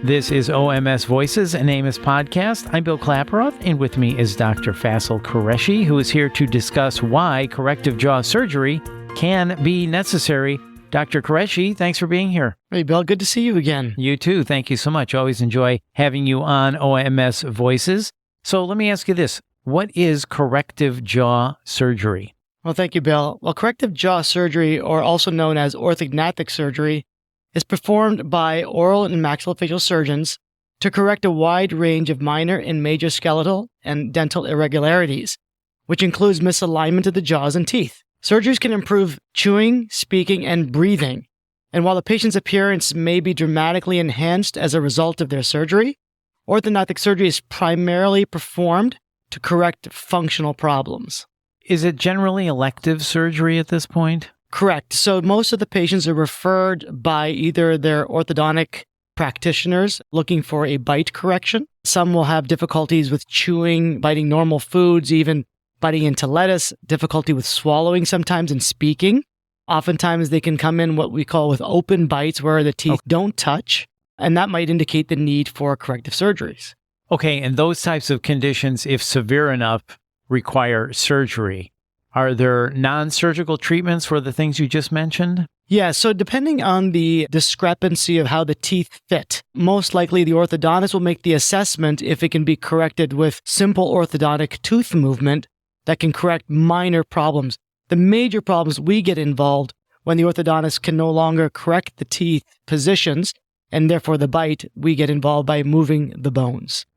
This is OMS Voices, an Amos podcast. I'm Bill Klaproth, and with me is Dr. Faisal Qureshi, who is here to discuss why corrective jaw surgery can be necessary. Dr. Qureshi, thanks for being here. Hey, Bill, good to see you again. You too. Thank you so much. Always enjoy having you on OMS Voices. So let me ask you this. What is corrective jaw surgery? Well, thank you, Bill. Well, corrective jaw surgery, or also known as orthognathic surgery, is performed by oral and maxillofacial surgeons to correct a wide range of minor and major skeletal and dental irregularities, which includes misalignment of the jaws and teeth. Surgeries can improve chewing, speaking, and breathing. And while the patient's appearance may be dramatically enhanced as a result of their surgery, orthognathic surgery is primarily performed to correct functional problems. Is it generally elective surgery at this point? Correct. So most of the patients are referred by either their orthodontic practitioners looking for a bite correction. Some will have difficulties with chewing, biting normal foods, even biting into lettuce, difficulty with swallowing sometimes and speaking. Oftentimes they can come in what we call with open bites where the teeth don't touch, and that might indicate the need for corrective surgeries. Okay, and those types of conditions, if severe enough, require surgery. Are there non-surgical treatments for the things you just mentioned? Yeah, so depending on the discrepancy of how the teeth fit, most likely the orthodontist will make the assessment if it can be corrected with simple orthodontic tooth movement that can correct minor problems. The major problems we get involved when the orthodontist can no longer correct the teeth positions, and therefore the bite, we get involved by moving the bones.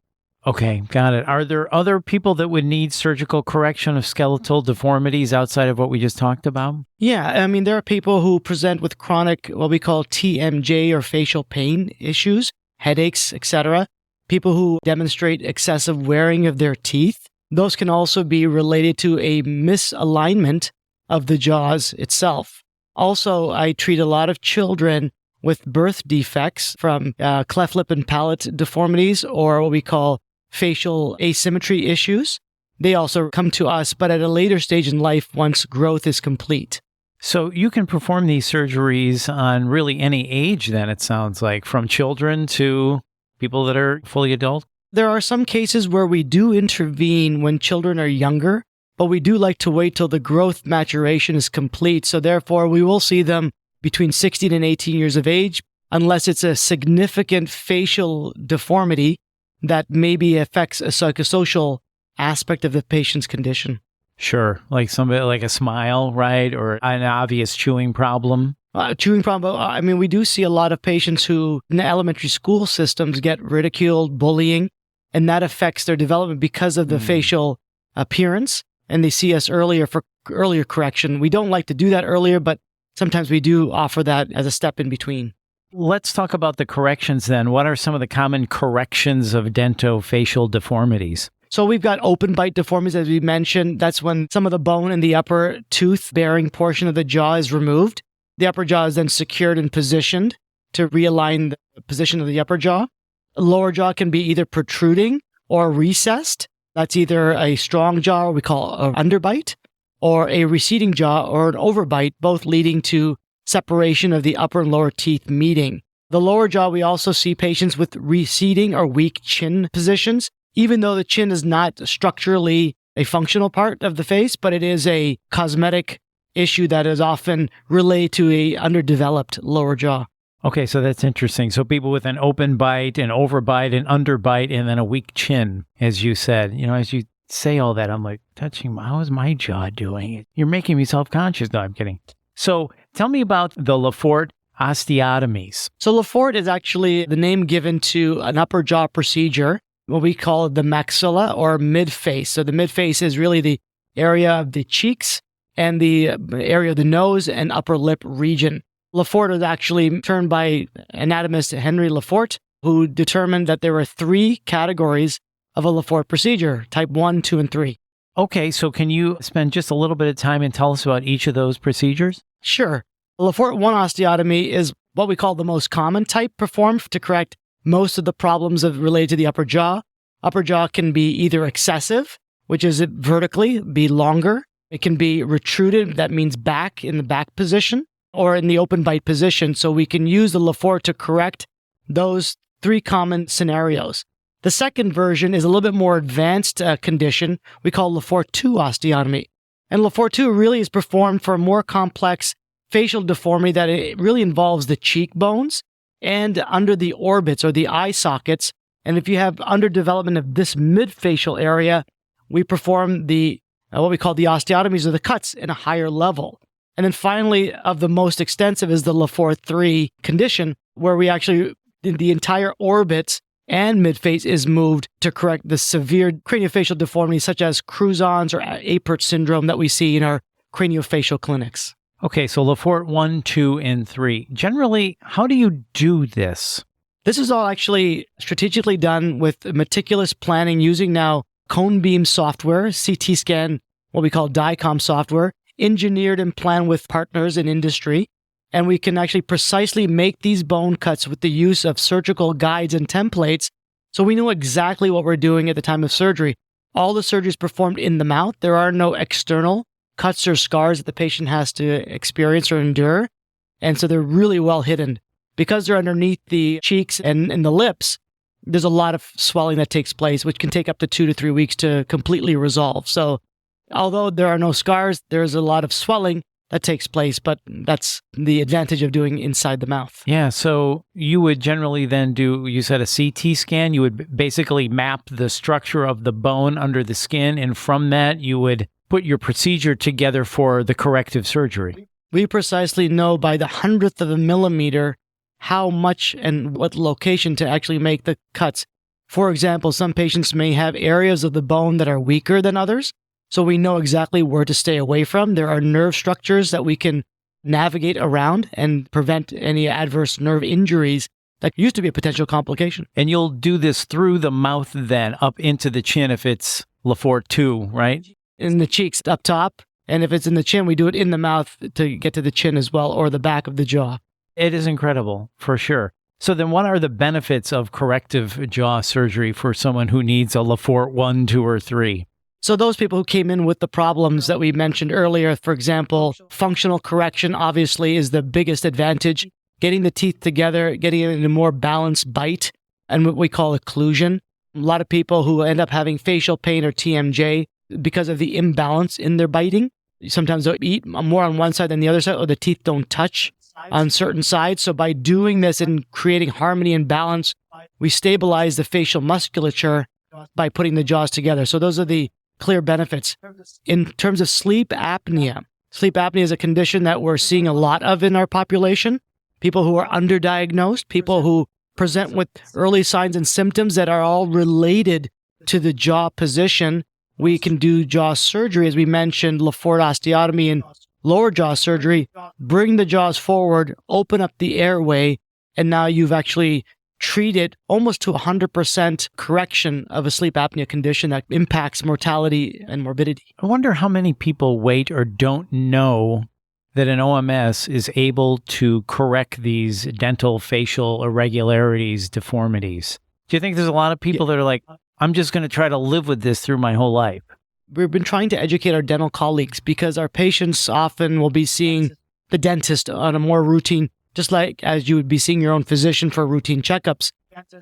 Okay, got it. Are there other people that would need surgical correction of skeletal deformities outside of what we just talked about? Yeah, I mean, there are people who present with chronic, what we call TMJ or facial pain issues, headaches, etc. People who demonstrate excessive wearing of their teeth. Those can also be related to a misalignment of the jaws itself. Also, I treat a lot of children with birth defects from cleft lip and palate deformities, or what we call facial asymmetry issues. They also come to us, but at a later stage in life once growth is complete. So you can perform these surgeries on really any age then, it sounds like, from children to people that are fully adult? There are some cases where we do intervene when children are younger, but we do like to wait till the growth maturation is complete. So therefore, we will see them between 16 and 18 years of age, unless it's a significant facial deformity that maybe affects a psychosocial aspect of the patient's condition. Sure, like somebody like a smile, right? Or an obvious chewing problem. Chewing problem, I mean, we do see a lot of patients who in the elementary school systems get ridiculed, bullying, and that affects their development because of the facial appearance. And they see us earlier for earlier correction. We don't like to do that earlier, but sometimes we do offer that as a step in between. Let's talk about the corrections then. What are some of the common corrections of dentofacial deformities? So we've got open bite deformities, as we mentioned. That's when some of the bone in the upper tooth-bearing portion of the jaw is removed. The upper jaw is then secured and positioned to realign the position of the upper jaw. The lower jaw can be either protruding or recessed. That's either a strong jaw, we call an underbite, or a receding jaw or an overbite, both leading to separation of the upper and lower teeth meeting. The lower jaw, we also see patients with receding or weak chin positions, even though the chin is not structurally a functional part of the face, but it is a cosmetic issue that is often related to a underdeveloped lower jaw. Okay, so that's interesting. So people with an open bite, an overbite, an underbite, and then a weak chin, as you said. You know, as you say all that, I'm like, how is my jaw doing? You're making me self-conscious. No, I'm kidding. So tell me about the Lefort osteotomies. So Lefort is actually the name given to an upper jaw procedure, what we call the maxilla or mid-face. So the mid-face is really the area of the cheeks and the area of the nose and upper lip region. Lefort was actually termed by anatomist Henry Lefort, who determined that there were 3 categories of a Lefort procedure, type 1, 2, and 3. Okay, so can you spend just a little bit of time and tell us about each of those procedures? Sure. Lefort 1 osteotomy is what we call the most common type performed to correct most of the problems related to the upper jaw. Upper jaw can be either excessive, which is vertically, be longer. It can be retruded, that means back in the back position, or in the open bite position. So we can use the Lefort to correct those three common scenarios. The second version is a little bit more advanced condition we call Lefort-2 osteotomy. And Lefort-2 really is performed for a more complex facial deformity that it really involves the cheekbones and under the orbits or the eye sockets. And if you have underdevelopment of this mid-facial area, we perform the what we call the osteotomies or the cuts in a higher level. And then finally, of the most extensive is the Lefort-3 condition, where we actually, the entire orbits and midface is moved to correct the severe craniofacial deformities such as Crouzon's or Apert syndrome that we see in our craniofacial clinics. Okay, so Lefort 1, 2, and 3. Generally, how do you do this? This is all actually strategically done with meticulous planning using now cone beam software, CT scan, what we call DICOM software, engineered and planned with partners in industry. And we can actually precisely make these bone cuts with the use of surgical guides and templates. So we know exactly what we're doing at the time of surgery. All the surgery is performed in the mouth. There are no external cuts or scars that the patient has to experience or endure. And so they're really well hidden. Because they're underneath the cheeks and the lips, there's a lot of swelling that takes place, which can take up to 2 to 3 weeks to completely resolve. So although there are no scars, there's a lot of swelling that takes place, but that's the advantage of doing inside the mouth. Yeah, so you would generally then do, you said a CT scan, you would basically map the structure of the bone under the skin, and from that you would put your procedure together for the corrective surgery. We precisely know by the 100th of a millimeter how much and what location to actually make the cuts. For example, some patients may have areas of the bone that are weaker than others, so we know exactly where to stay away from. There are nerve structures that we can navigate around and prevent any adverse nerve injuries that used to be a potential complication. And you'll do this through the mouth then, up into the chin if it's Lefort 2, right? In the cheeks up top, and if it's in the chin, we do it in the mouth to get to the chin as well, or the back of the jaw. It is incredible, for sure. So then what are the benefits of corrective jaw surgery for someone who needs a Lefort 1, 2, or 3? So those people who came in with the problems that we mentioned earlier, for example, functional correction obviously is the biggest advantage. Getting the teeth together, getting it in a more balanced bite, and what we call occlusion. A lot of people who end up having facial pain or TMJ because of the imbalance in their biting. Sometimes they'll eat more on one side than the other side, or the teeth don't touch on certain sides. So by doing this and creating harmony and balance, we stabilize the facial musculature by putting the jaws together. So those are the clear benefits. In terms of sleep apnea is a condition that we're seeing a lot of in our population. People who are underdiagnosed, people who present with early signs and symptoms that are all related to the jaw position. We can do jaw surgery, as we mentioned, Lefort osteotomy and lower jaw surgery, bring the jaws forward, open up the airway, and now you've actually treated almost to 100% correction of a sleep apnea condition that impacts mortality and morbidity. I wonder how many people wait or don't know that an OMS is able to correct these dental facial irregularities, deformities. Do you think there's a lot of people that are like, I'm just going to try to live with this through my whole life? We've been trying to educate our dental colleagues because our patients often will be seeing the dentist on a more routine, just like as you would be seeing your own physician for routine checkups.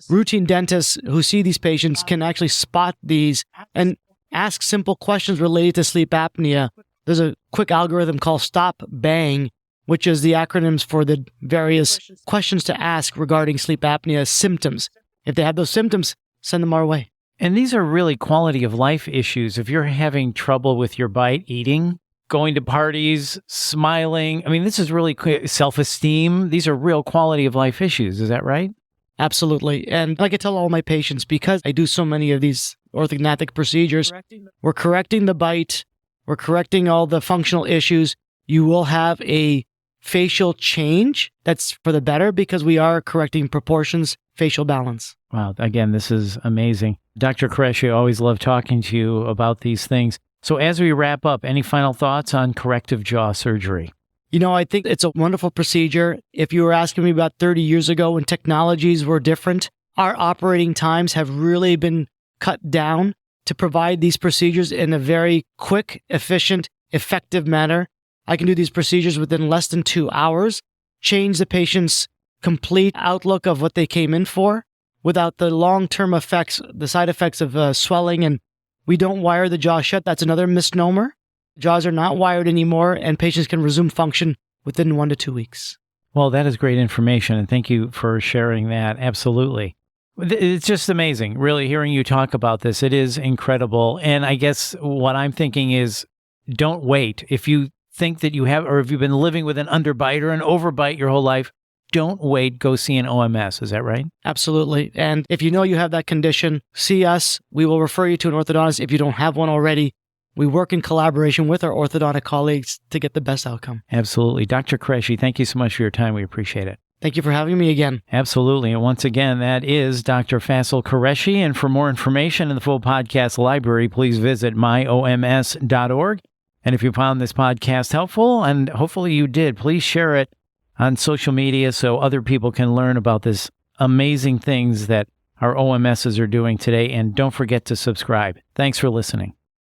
Routine dentists who see these patients can actually spot these and ask simple questions related to sleep apnea. There's a quick algorithm called Stop Bang, which is the acronyms for the various questions to ask regarding sleep apnea symptoms. If they have those symptoms, send them our way. And these are really quality of life issues. If you're having trouble with your bite, eating, going to parties, smiling, I mean, this is really self-esteem. These are real quality of life issues. Is that right? Absolutely. And like I tell all my patients, because I do so many of these orthognathic procedures, we're correcting the bite, we're correcting all the functional issues. You will have a facial change that's for the better because we are correcting proportions, facial balance. Wow. Again, this is amazing. Dr. Koresh, I always love talking to you about these things. So as we wrap up, any final thoughts on corrective jaw surgery? You know, I think it's a wonderful procedure. If you were asking me about 30 years ago when technologies were different, our operating times have really been cut down to provide these procedures in a very quick, efficient, effective manner. I can do these procedures within less than 2 hours, change the patient's complete outlook of what they came in for, without the long-term effects, the side effects of swelling, and we don't wire the jaw shut. That's another misnomer. Jaws are not wired anymore, and patients can resume function within 1 to 2 weeks. Well, that is great information, and thank you for sharing that. Absolutely. It's just amazing, really, hearing you talk about this. It is incredible. And I guess what I'm thinking is, don't wait. If you think that you have, or if you've been living with an underbite or an overbite your whole life, don't wait. Go see an OMS. Is that right? Absolutely. And if you know you have that condition, see us. We will refer you to an orthodontist if you don't have one already. We work in collaboration with our orthodontic colleagues to get the best outcome. Absolutely. Dr. Qureshi, thank you so much for your time. We appreciate it. Thank you for having me again. Absolutely. And once again, that is Dr. Faisal Qureshi. And for more information in the full podcast library, please visit myoms.org. And if you found this podcast helpful, and hopefully you did, please share it on social media so other people can learn about this amazing things that our OMSs are doing today. And don't forget to subscribe. Thanks for listening.